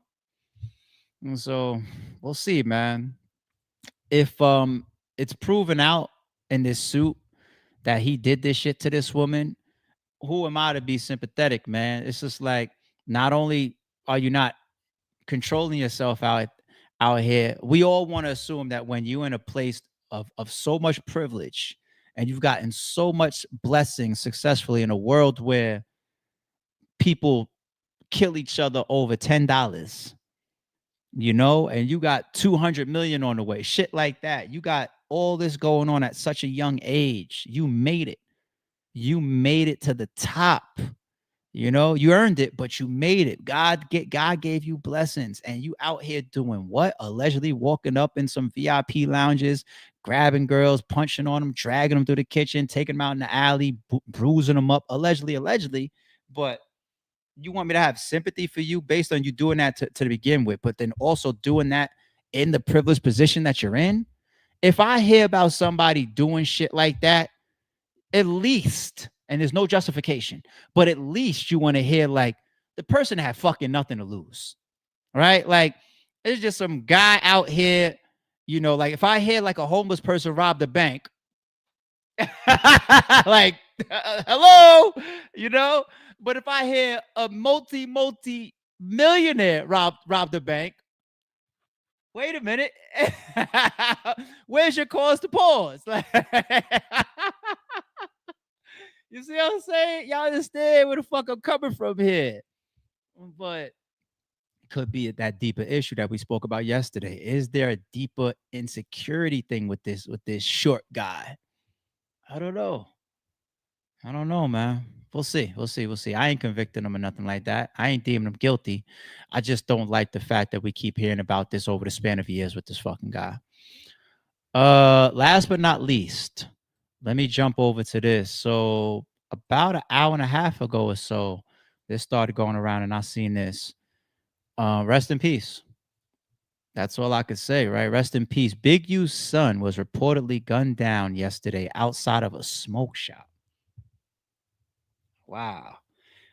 And so we'll see, man. If it's proven out in this suit that he did this shit to this woman, who am I to be sympathetic, man? It's just like, not only are you not controlling yourself out here, we all want to assume that when you're in a place of so much privilege and you've gotten so much blessing successfully in a world where people kill each other over $10, you know, and you got 200 million on the way, shit like that. You got all this going on at such a young age. You made it. You made it to the top. You know, you earned it, but you made it. God gave you blessings, and you out here doing what? Allegedly walking up in some VIP lounges, grabbing girls, punching on them, dragging them through the kitchen, taking them out in the alley, bruising them up, allegedly. But you want me to have sympathy for you based on you doing that to begin with, but then also doing that in the privileged position that you're in? If I hear about somebody doing shit like that, at least, and there's no justification, but at least you want to hear like the person had fucking nothing to lose, right? Like it's just some guy out here, you know, like if I hear like a homeless person robbed a bank, like hello, you know, but if I hear a multi millionaire robbed a bank, wait a minute, where's your cause to pause? Like, you see what I'm saying? Y'all understand where the fuck I'm coming from here. But it could be that deeper issue that we spoke about yesterday. Is there a deeper insecurity thing with this short guy? I don't know, man. We'll see. I ain't convicting him or nothing like that. I ain't deeming him guilty. I just don't like the fact that we keep hearing about this over the span of years with this fucking guy. Last but not least, let me jump over to this. So about an hour and a half ago or so, this started going around and I seen this. Rest in peace. That's all I could say, right? Rest in peace. Big U's son was reportedly gunned down yesterday outside of a smoke shop. Wow.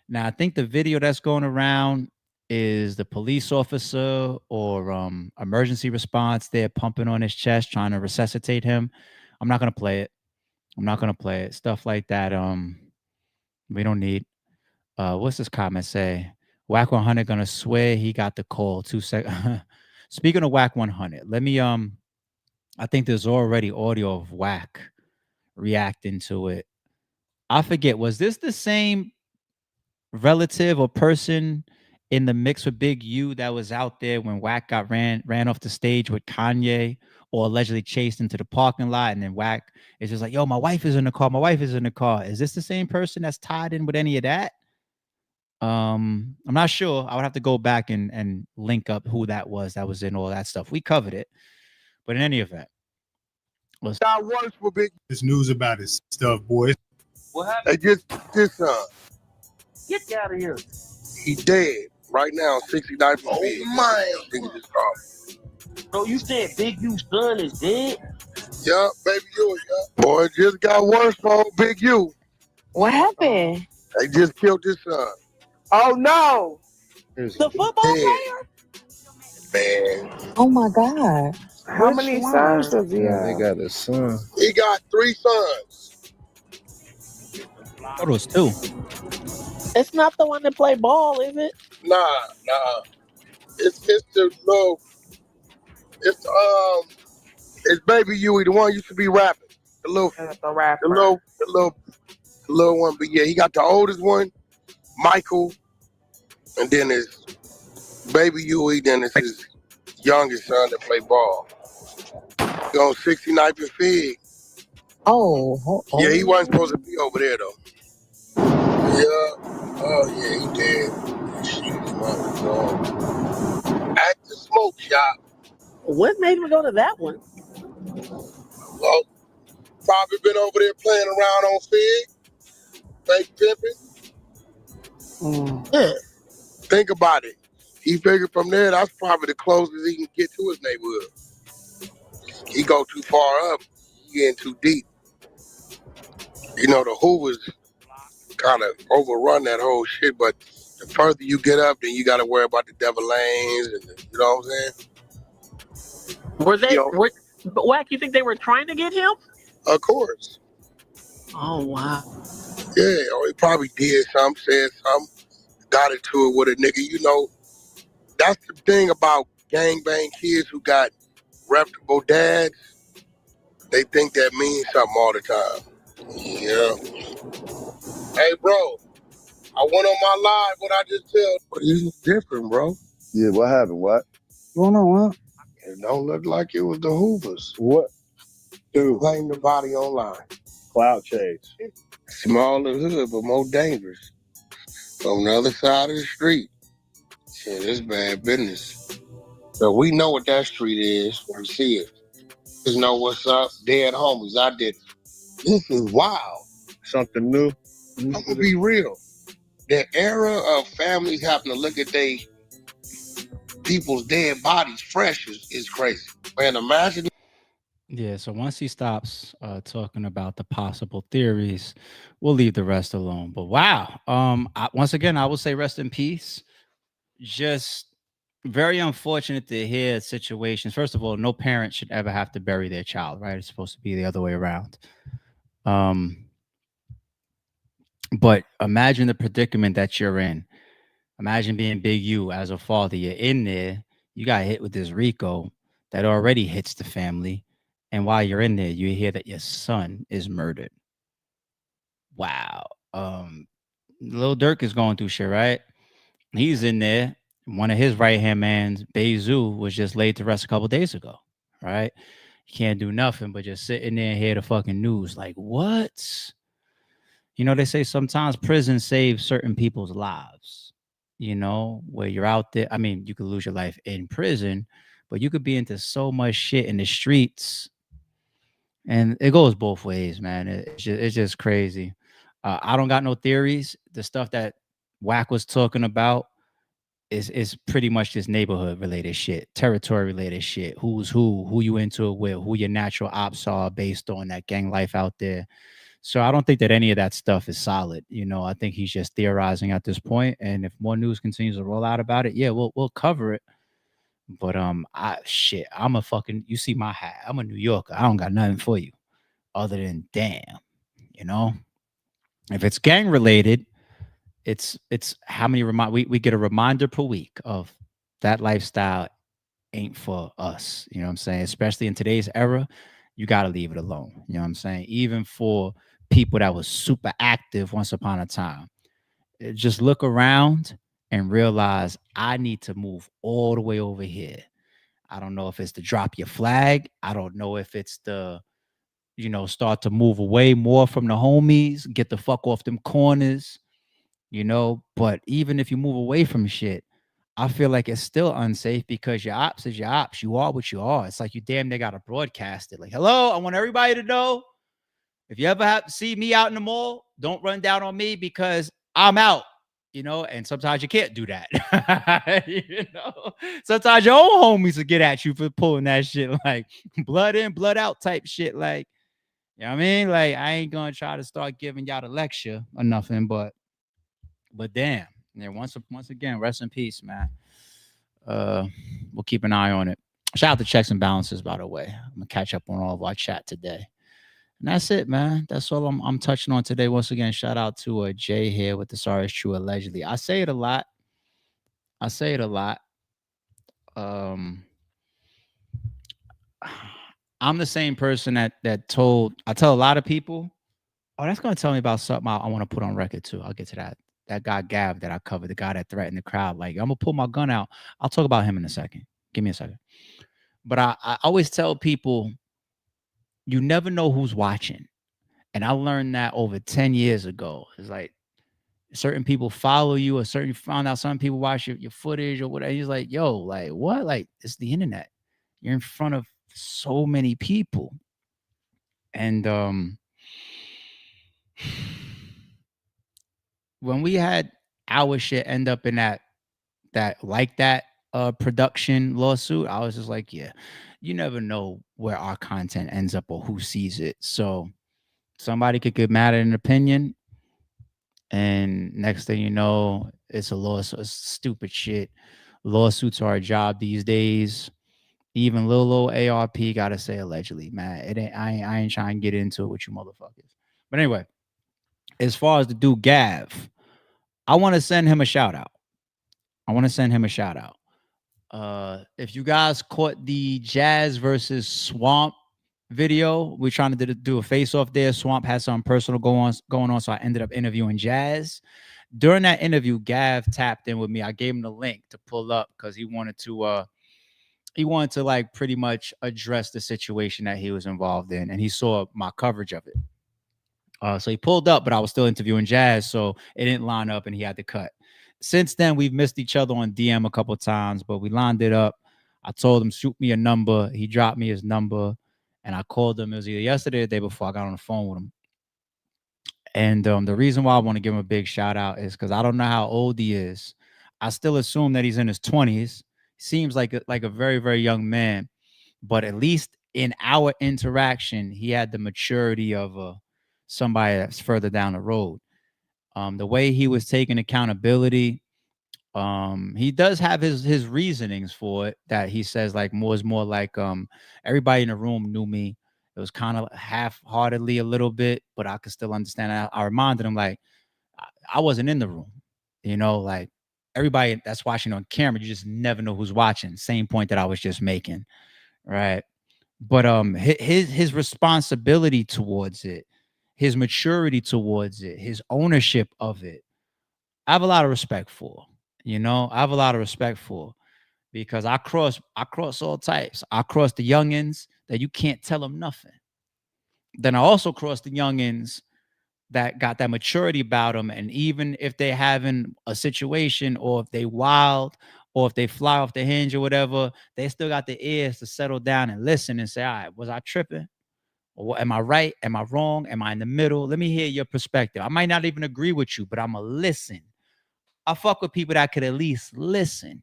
Now, I think the video that's going around is the police officer or emergency response there pumping on his chest, trying to resuscitate him. I'm not going to play it. Stuff like that. We don't need. What's this comment say? Whack 100 gonna swear he got the call. 2 seconds. Speaking of Whack 100, let me. I think there's already audio of Whack reacting to it. I forget. Was this the same relative or person in the mix with Big U that was out there when Whack got ran off the stage with Kanye, or allegedly chased into the parking lot, and then Whack is just like, yo, my wife is in the car. Is this the same person that's tied in with any of that? I'm not sure. I would have to go back and link up who that was in all that stuff. We covered it, but in any event, got worse for Big. This news about his stuff, boys. What happened? They just Get out of here. he dead right now. 69 for Big. Nigga just dropped. Bro, you said Big U's son is dead? Yeah, baby you. Yeah. Boy, it just got worse for Big U. What happened? They just killed his son. Oh no. The football player? Man. Oh my God. How many sons does he have? They got a son. He got 3 sons. I thought it was 2. It's not the one that play ball, is it? Nah. It's the little. It's Baby Huey, the one used to be rapping. The rapper. The little one. But yeah, he got the oldest one, Michael, and then his Baby Huey, then it's his youngest son that play ball. He's on 69 and Fig. Oh. Yeah, he wasn't supposed to be over there though. Yeah. Oh yeah, he dead. Shit, At the smoke shop. What made him go to that one? Well, probably been over there playing around on Fig, fake pimping. Yeah. Think about it. He figured from there, that's probably the closest he can get to his neighborhood. He go too far up, he getting too deep. You know, the Hoovers kind of overrun that whole shit, but the further you get up, then you got to worry about the Devil Lanes, and you know what I'm saying? Were they? But Wack, you think they were trying to get him? Of course. Oh wow. Yeah, or he probably did something, said something, got into it with a nigga. You know, that's the thing about gangbang kids who got reputable dads. They think that means something all the time. Yeah. Hey, bro, I went on my live. What I just tell, but it's different, bro. Yeah, what happened? What? What's going on, huh? It don't look like it was the Hoovers. What? Dude, claim the body online. Cloud chase. Smaller hood, but more dangerous. On the other side of the street. Shit, it's bad business. So we know what that street is when we see it. Just know what's up. Dead homies. I did. This is wild. Something new. I'm gonna be real. The era of families having to look at they people's dead bodies fresh is crazy. Man, imagine. Yeah, so once he stops talking about the possible theories, we'll leave the rest alone. But wow, once again, I will say rest in peace. Just very unfortunate to hear situations. First of all, no parent should ever have to bury their child, right? It's supposed to be the other way around. But imagine the predicament that you're in. Imagine being Big U as a father. You're in there, you got hit with this RICO that already hits the family. And while you're in there, you hear that your son is murdered. Wow. Lil Durk is going through shit, right? He's in there. One of his right-hand mans, Bezu, was just laid to rest a couple days ago, right? He can't do nothing but just sit in there and hear the fucking news. Like, what? You know, they say sometimes prison saves certain people's lives, you know, where you're out there. I mean, you could lose your life in prison, but you could be into so much shit in the streets. And it goes both ways, man. It's just crazy. I don't got no theories. The stuff that Wack was talking about is pretty much just neighborhood related shit, territory related shit. Who's who you into it with, who your natural ops are based on that gang life out there. So I don't think that any of that stuff is solid. You know, I think he's just theorizing at this point. And if more news continues to roll out about it, yeah, we'll cover it. But I'm a fucking, you see my hat. I'm a New Yorker. I don't got nothing for you other than damn, you know. If it's gang related, it's how many we get a reminder per week of that lifestyle ain't for us. You know what I'm saying? Especially in today's era, you got to leave it alone. You know what I'm saying? Even for people that was super active once upon a time. Just look around and realize I need to move all the way over here. I don't know if it's to drop your flag. I don't know if it's the, you know, start to move away more from the homies, get the fuck off them corners, you know. But even if you move away from shit, I feel like it's still unsafe because your ops is your ops. You are what you are. It's like you damn near got to broadcast it. Like, hello, I want everybody to know if you ever have to see me out in the mall, don't run down on me because I'm out, you know. And sometimes you can't do that. You know, sometimes your own homies will get at you for pulling that shit, like blood in, blood out type shit. Like, you know what I mean? Like, I ain't gonna try to start giving y'all the lecture or nothing, but damn. Yeah, once again, rest in peace, man. We'll keep an eye on it. Shout out to Checks and Balances, by the way. I'm gonna catch up on all of our chat today. And that's it, man. That's all I'm touching on today. Once again, shout out to Jay here with the Sorry Is True allegedly. I say it a lot. I'm the same person that I tell a lot of people, oh, that's gonna tell me about something I want to put on record too. I'll get to that. That guy Gav that I covered, the guy that threatened the crowd. Like, I'm gonna pull my gun out. I'll talk about him in a second. Give me a second. But I always tell people, you never know who's watching. And I learned that over 10 years ago. It's like, certain people follow you, or certain found out some people watch your footage or whatever. He's like, yo, like what? Like it's the internet. You're in front of so many people. And when we had our shit end up in that production lawsuit, I was just like, yeah, you never know where our content ends up or who sees it. So somebody could get mad at an opinion, and next thing you know, it's a lawsuit. It's stupid shit. Lawsuits are a job these days. Even little old ARP gotta say allegedly, man. It ain't. I ain't trying to get into it with you motherfuckers. But anyway, as far as the dude Gav, I want to send him a shout out. I want to send him a shout out. If you guys caught the Jazz versus Swamp video, we're trying to do a face off there. Swamp had some personal going on, so I ended up interviewing Jazz. During that interview, Gav tapped in with me. I gave him the link to pull up because he wanted to like pretty much address the situation that he was involved in, and he saw my coverage of it. So he pulled up, but I was still interviewing Jazz, so it didn't line up, and he had to cut. Since then, we've missed each other on DM a couple of times, but we lined it up. I told him, shoot me a number. He dropped me his number, and I called him. It was either yesterday or the day before. I got on the phone with him. And the reason why I want to give him a big shout out is because I don't know how old he is. I still assume that he's in his 20s. Seems like a very, very young man. But at least in our interaction, he had the maturity of somebody that's further down the road. The way he was taking accountability, he does have his reasonings for it, that he says like more like everybody in the room knew me. It was kind of half-heartedly a little bit, but I could still understand. I reminded him like I wasn't in the room, like everybody that's watching on camera, you just never know who's watching. Same point that I was just making, right? But his responsibility towards it, his maturity towards it, his ownership of it, I have a lot of respect for. I have a lot of respect for, because I cross all types. I cross the youngins that you can't tell them nothing. Then I also cross the youngins that got that maturity about them, and even if they having a situation, or if they wild, or if they fly off the hinge or whatever, they still got the ears to settle down and listen and say, all right, was I tripping? Or am I right? Am I wrong? Am I in the middle? Let me hear your perspective. I might not even agree with you, but I'm going to listen. I fuck with people that could at least listen,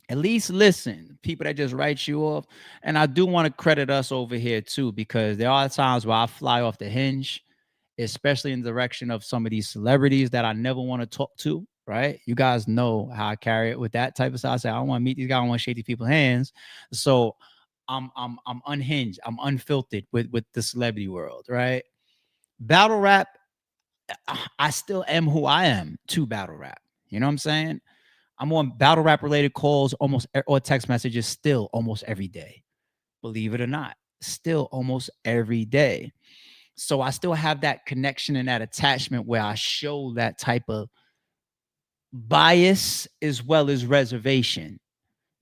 at least listen. People that just write you off. And I do want to credit us over here too, because there are times where I fly off the hinge, especially in the direction of some of these celebrities that I never want to talk to. Right? You guys know how I carry it with that type of stuff. I say, I don't want to meet these guys. I don't want to shake these people's hands. So I'm unhinged. I'm unfiltered with the celebrity world. Right? Battle rap, I still am who I am to battle rap. You know what I'm saying? I'm on battle rap related calls or text messages still almost every day. Believe it or not, still almost every day. So I still have that connection and that attachment where I show that type of bias as well as reservation,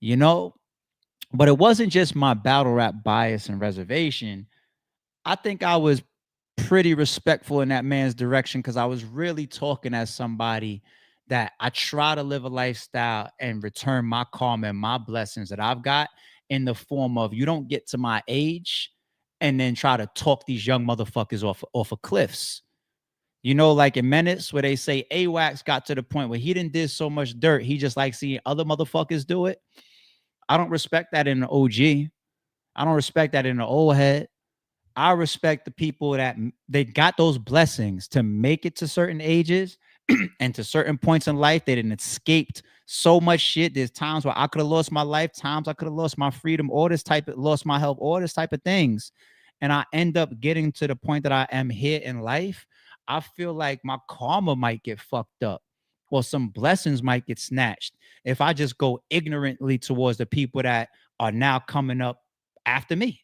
But it wasn't just my battle rap bias and reservation. I think I was pretty respectful in that man's direction, because I was really talking as somebody that I try to live a lifestyle and return my karma and my blessings that I've got, in the form of, you don't get to my age and then try to talk these young motherfuckers off of cliffs. Like in Menace, where they say AWAX got to the point where he didn't did so much dirt, he just like seeing other motherfuckers do it. I don't respect that in the OG. I don't respect that in the old head. I respect the people that they got those blessings to make it to certain ages and to certain points in life. They didn't escaped so much shit. There's times where I could have lost my life, times I could have lost my freedom, or lost my health, or this type of things. And I end up getting to the point that I am here in life. I feel like my karma might get fucked up, or some blessings might get snatched if I just go ignorantly towards the people that are now coming up after me.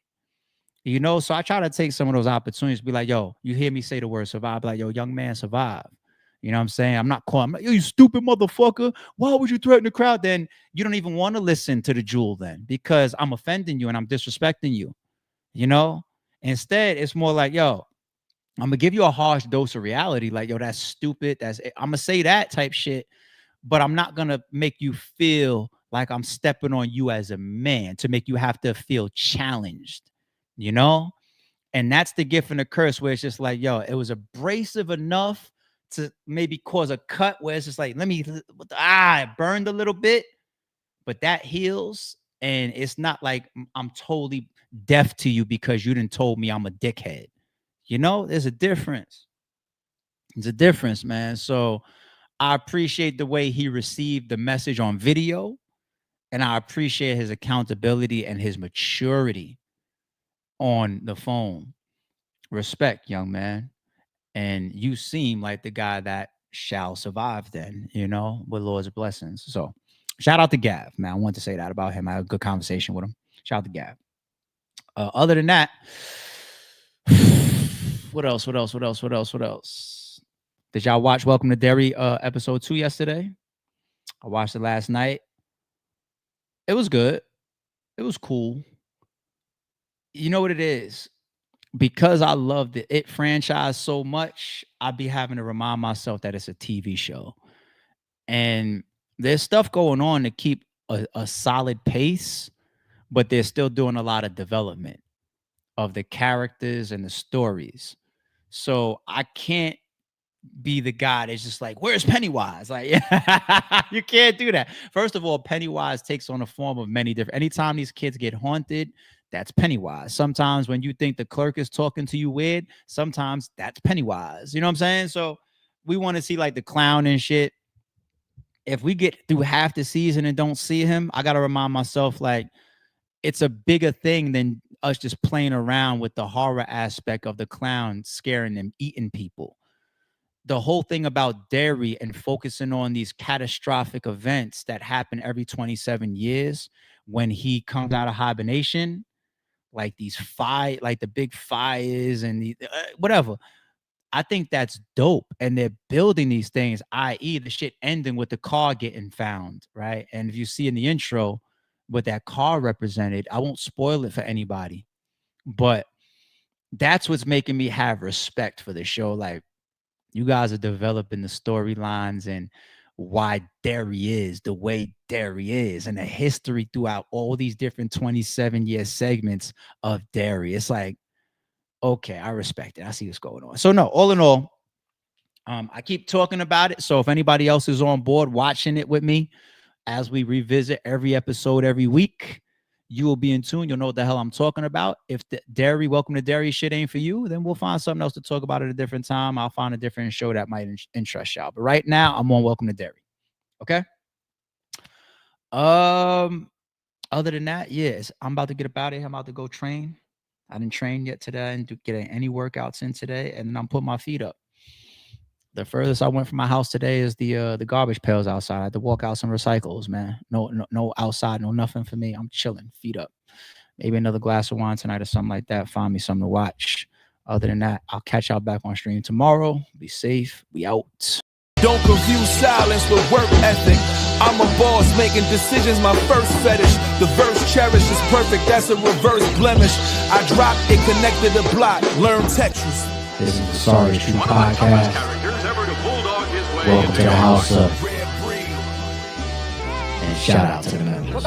So I try to take some of those opportunities to be like, yo, you hear me say the word survive, like, yo, young man, survive. You know what I'm saying? I'm not calling, yo, you stupid motherfucker. Why would you threaten the crowd? Then you don't even want to listen to the jewel then, because I'm offending you and I'm disrespecting you. Instead, it's more like, yo, I'm gonna give you a harsh dose of reality. Like, yo, that's stupid. I'm gonna say that type shit, but I'm not gonna make you feel like I'm stepping on you as a man to make you have to feel challenged, you know? And that's the gift and the curse, where it's just like, yo, it was abrasive enough to maybe cause a cut where it's just like, it burned a little bit, but that heals. And it's not like I'm totally deaf to you because you didn't told me I'm a dickhead. You know, there's a difference. There's a difference, man. So I appreciate the way he received the message on video, and I appreciate his accountability and his maturity on the phone. Respect, young man. And you seem like the guy that shall survive then, you know, with Lord's blessings. So shout out to Gav, man. I wanted to say that about him. I had a good conversation with him. Shout out to Gav. Other than that, what else? Did y'all watch Welcome to Derry episode 2 yesterday? I watched it last night. It was good. It was cool. You know what it is? Because I love the It franchise so much, I be having to remind myself that it's a TV show. And there's stuff going on to keep a solid pace, but they're still doing a lot of development of the characters and the stories. So I can't be the guy that's just like, where's Pennywise? Like, you can't do that. First of all, Pennywise takes on a form of many different. Anytime these kids get haunted, that's Pennywise. Sometimes when you think the clerk is talking to you weird, sometimes that's Pennywise. You know what I'm saying? So we want to see like the clown and shit. If we get through half the season and don't see him, I got to remind myself, like, it's a bigger thing than us just playing around with the horror aspect of the clown scaring them, eating people. The whole thing about Derry and focusing on these catastrophic events that happen every 27 years when he comes out of hibernation, like these like the big fires and the whatever. I think that's dope. And they're building these things, i.e. the shit ending with the car getting found, right? And if you see in the intro what that car represented, I won't spoil it for anybody, but that's what's making me have respect for the show. Like, you guys are developing the storylines and why Derry is the way Derry is, and the history throughout all these different 27-year segments of Derry. It's like, okay, I respect it. I see what's going on. So no, all in all, I keep talking about it. So if anybody else is on board watching it with me as we revisit every episode every week, you will be in tune. You'll know what the hell I'm talking about. If the Derry, Welcome to Derry shit ain't for you, then we'll find something else to talk about at a different time. I'll find a different show that might interest y'all. But right now, I'm on Welcome to Derry. Okay? Other than that, yes, I'm about to get up out of here. I'm about to go train. I didn't train yet today and get any workouts in today, and then I'm putting my feet up. The furthest I went from my house today is the garbage pails outside. I had to walk out some recycles, man. No outside, no nothing for me. I'm chilling, feet up. Maybe another glass of wine tonight or something like that. Find me something to watch. Other than that, I'll catch y'all back on stream tomorrow. Be safe. We out. Don't confuse silence with work ethic. I'm a boss making decisions, my first fetish. The verse cherished is perfect, that's a reverse blemish. I dropped it, connected the block, learn Tetris. This is the Sorry True Podcast. Welcome to the house up. And shout out to the members.